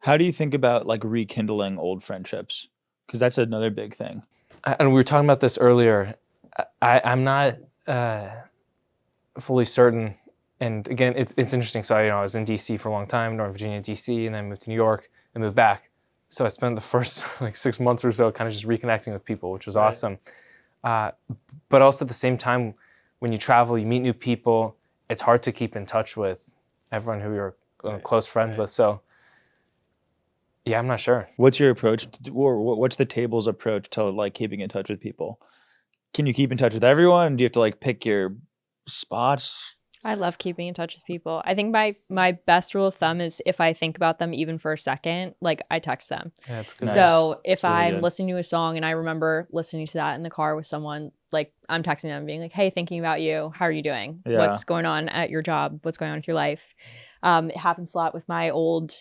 How do you think about like rekindling old friendships? Because that's another big thing. And we were talking about this earlier. I'm not fully certain. And again, it's interesting. So I was in DC for a long time, Northern Virginia, DC, and then moved to New York and moved back. So I spent the first like 6 months or so kind of just reconnecting with people, which was awesome. But also at the same time, when you travel, you meet new people. It's hard to keep in touch with everyone who you're close friends with. So yeah, I'm not sure. What's your approach or what's the table's approach to like keeping in touch with people? Can you keep in touch with everyone? Do you have to like pick your spots? I love keeping in touch with people. I think my best rule of thumb is if I think about them even for a second, like I text them. Yeah, that's good. Nice. So if That's really I'm good. listening to a song and I remember listening to that in the car with someone, like I'm texting them being like, hey, thinking about you. How are you doing? Yeah. What's going on at your job? What's going on with your life? It happens a lot with my old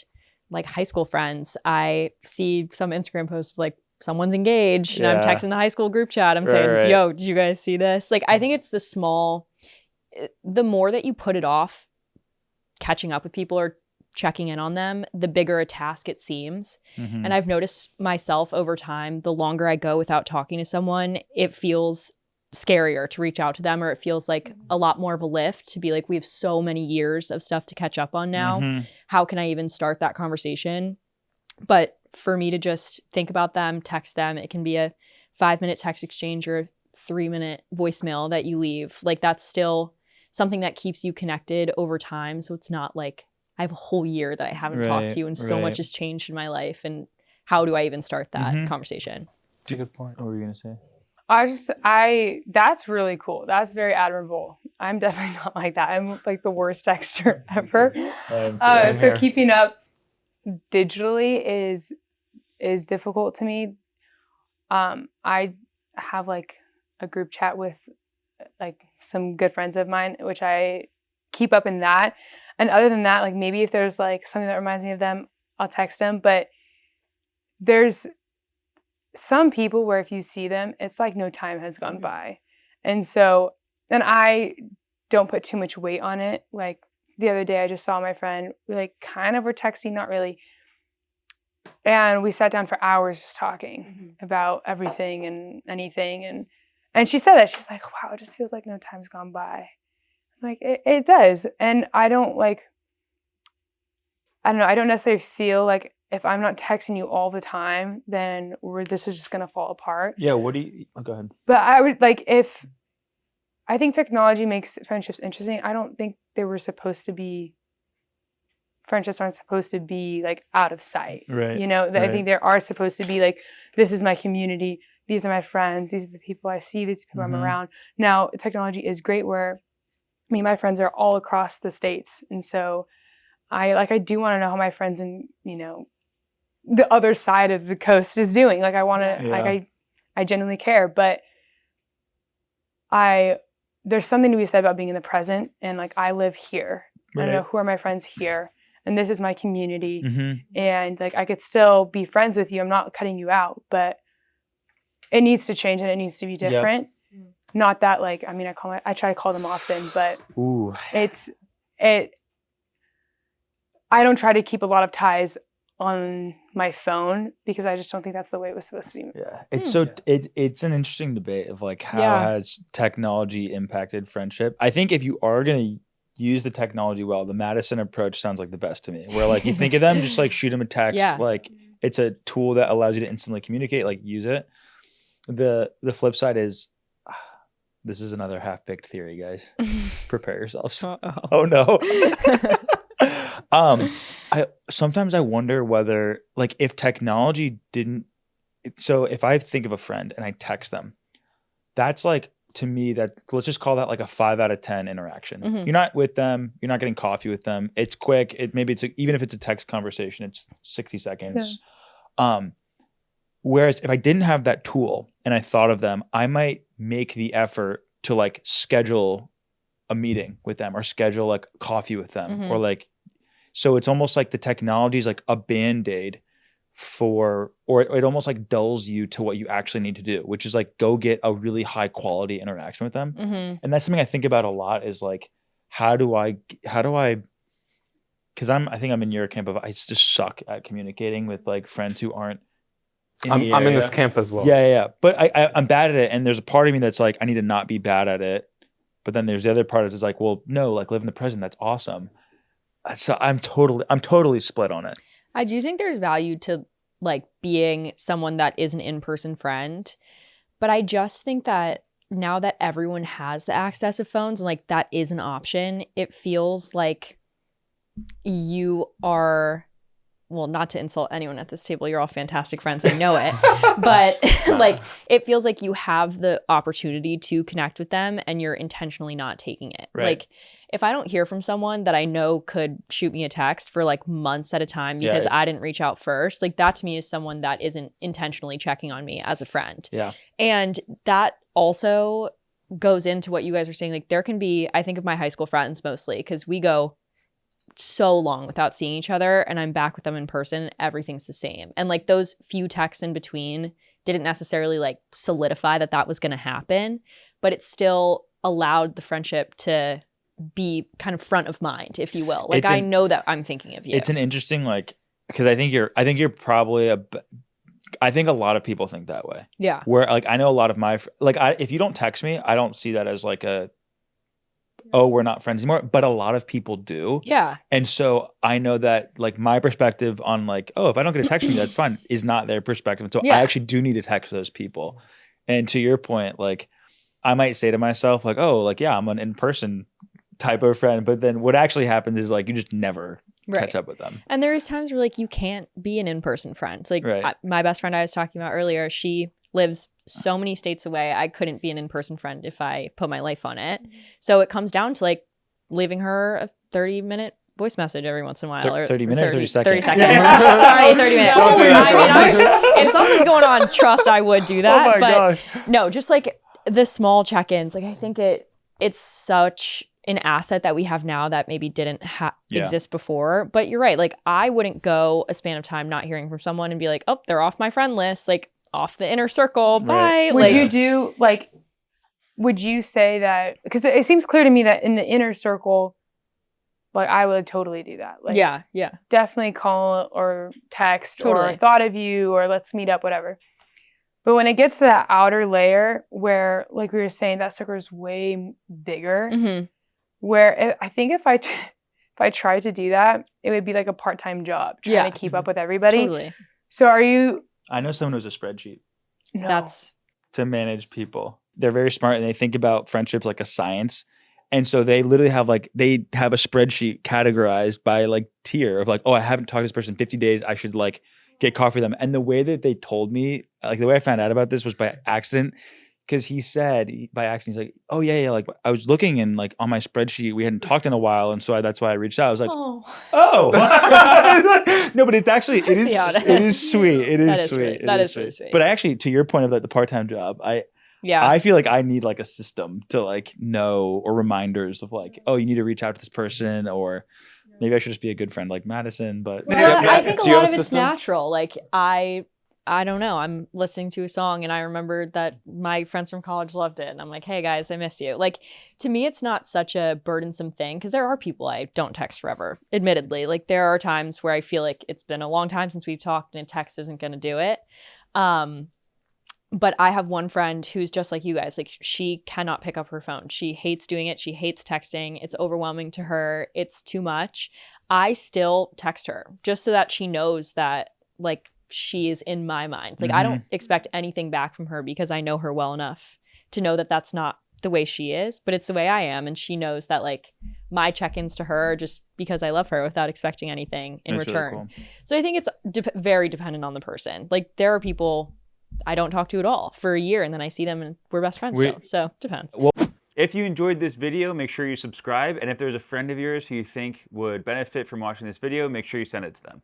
like high school friends. I see some Instagram posts of, like someone's engaged and I'm Yeah. texting the high school group chat. I'm Right, saying, right. yo, did you guys see this? Like, I think it's the more that you put it off catching up with people or checking in on them, the bigger a task it seems. Mhm. And I've noticed myself over time, the longer I go without talking to someone, it feels scarier to reach out to them, or it feels like a lot more of a lift to be like, we have so many years of stuff to catch up on now. Mhm. How can I even start that conversation? But for me to just think about them, text them, it can be a 5-minute text exchange or a 3-minute voicemail that you leave. Like that's still something that keeps you connected over time. So it's not like I have a whole year that I haven't talked to you and so Right. much has changed in my life. And how do I even start that Mhm. conversation? That's a good point. What were you gonna say? That's really cool. That's very admirable. I'm definitely not like that. I'm like the worst texter ever. Same So here. keeping up digitally is difficult to me. I have like a group chat with like some good friends of mine, which I keep up in that. And other than that, like maybe if there's like something that reminds me of them, I'll text them. But there's some people where if you see them, it's like no time has gone by. And I don't put too much weight on it. Like the other day I just saw my friend, we like kind of were texting, not really. And we sat down for hours just talking about everything and anything. And she said that, she's like, wow, it just feels like no time's gone by. I'm like, it does. And I don't know, I don't necessarily feel like if I'm not texting you all the time, then this is just going to fall apart. Yeah. What do you? Oh, go ahead. But I would I think technology makes friendships interesting. I don't think friendships aren't supposed to be like out of sight. Right. You know, I think there are supposed to be like, this is my community. These are my friends. These are the people I see. These are the people I'm around. Now, technology is great where my friends are all across the states. And so I do want to know how my friends in, the other side of the coast is doing. Like I want to, I genuinely care, but there's something to be said about being in the present. And like, I live here. Right. I know who are my friends here. And this is my community. Mm-hmm. And like, I could still be friends with you. I'm not cutting you out, but it needs to change and it needs to be different. Yep. Not that like, I try to call them often, but Ooh. I don't try to keep a lot of ties on my phone because I just don't think that's the way it was supposed to be. Yeah. It's it's an interesting debate of like how has technology impacted friendship. I think if you are going to use the technology well, the Madison approach sounds like the best to me, where like you think of them, just like shoot them a text, like it's a tool that allows you to instantly communicate, like use it. The flip side is, this is another half-baked theory, guys. Prepare yourselves. Oh no. Sometimes I wonder whether like if technology didn't, so if I think of a friend and I text them, that's like, to me, that let's just call that like a 5 out of 10 interaction. Mm-hmm. You're not with them. You're not getting coffee with them. It's quick. Even if it's a text conversation, it's 60 seconds. Yeah. Whereas if I didn't have that tool and I thought of them, I might make the effort to like schedule a meeting with them or schedule like coffee with them or like, so it's almost like the technology is like a Band-Aid or it almost like dulls you to what you actually need to do, which is like go get a really high quality interaction with them. And that's something I think about a lot is like, how do I because I think I'm in your camp of I just suck at communicating with like friends who aren't in the I'm in area. this camp as well. Yeah. But I'm bad at it, and there's a part of me that's like I need to not be bad at it. But then there's the other part that's like, well, no, like live in the present. That's awesome. So I'm totally split on it. I do think there's value to like being someone that is an in-person friend, but I just think that now that everyone has the access of phones and like that is an option, it feels like you are, well, not to insult anyone at this table, you're all fantastic friends, I know it, but like it feels like you have the opportunity to connect with them and you're intentionally not taking it. Right. Like if I don't hear from someone that I know could shoot me a text for like months at a time because I didn't reach out first, like that to me is someone that isn't intentionally checking on me as a friend. Yeah. And that also goes into what you guys are saying. Like there can be, I think of my high school friends mostly because we go so long without seeing each other and I'm back with them in person, everything's the same. And like those few texts in between didn't necessarily like solidify that that was going to happen, but it still allowed the friendship to be kind of front of mind, if you will. Like I know that I'm thinking of you. It's an interesting like, because I think you're probably I think a lot of people think that way. Yeah. Where like I know a lot of my like if you don't text me, I don't see that as like oh, we're not friends anymore. But a lot of people do. Yeah. And so I know that like my perspective on like, oh, if I don't get a text from you, that's fine, is not their perspective. So I actually do need to text those people. And to your point, like I might say to myself like, oh, like, yeah, I'm an in-person type of friend. But then what actually happens is like you just never catch up with them. And there is times where like you can't be an in-person friend. Like my best friend I was talking about earlier, she lives so many states away. I couldn't be an in-person friend if I put my life on it. So it comes down to like leaving her a 30-minute voice message every once in a while. 30 minutes, 30 seconds. 30 seconds. Sorry, 30 minutes. I mean, if something's going on, trust I would do that. Oh my gosh. gosh. No, just like the small check-ins. Like I think it's such an asset that we have now that maybe didn't exist before. But you're right. Like I wouldn't go a span of time not hearing from someone and be like, oh, they're off my friend list. Like off the inner circle. Bye. Would you do like, would you say that, because it seems clear to me that in the inner circle, like I would totally do that. Like, yeah. Definitely call or text Totally. or thought of you or let's meet up, whatever. But when it gets to that outer layer where, like we were saying, that circle is way bigger, where I think if I tried to do that, it would be like a part-time job trying to keep up with everybody. Totally. So are you? I know someone who's a spreadsheet. No. That's to manage people. They're very smart and they think about friendships like a science. And so they literally have a spreadsheet categorized by like tier of like, oh, I haven't talked to this person in 50 days. I should like get coffee with them. And the way that they told me, like the way I found out about this was by accident. Because he said by accident, he's like, oh yeah, like I was looking and like on my spreadsheet, we hadn't talked in a while. And so that's why I reached out. I was like, oh. No, but it's actually, it is sweet. It is sweet. That is really sweet. But actually, to your point of like the part-time job, I feel like I need like a system to like know or reminders of like, oh, you need to reach out to this person, or maybe I should just be a good friend like Madison. But I think a lot of it's natural. Like I don't know. I'm listening to a song and I remember that my friends from college loved it. And I'm like, hey guys, I missed you. Like to me, it's not such a burdensome thing because there are people I don't text forever, admittedly. Like there are times where I feel like it's been a long time since we've talked and a text isn't going to do it. But I have one friend who's just like you guys. Like she cannot pick up her phone. She hates doing it. She hates texting. It's overwhelming to her. It's too much. I still text her just so that she knows that like she is in my mind. Like I don't expect anything back from her because I know her well enough to know that that's not the way she is, but it's the way I am. And she knows that like my check-ins to her are just because I love her without expecting anything in return. Really cool. So I think it's very dependent on the person. Like there are people I don't talk to at all for a year and then I see them and we're best friends still. So it depends. Well, if you enjoyed this video, make sure you subscribe. And if there's a friend of yours who you think would benefit from watching this video, make sure you send it to them.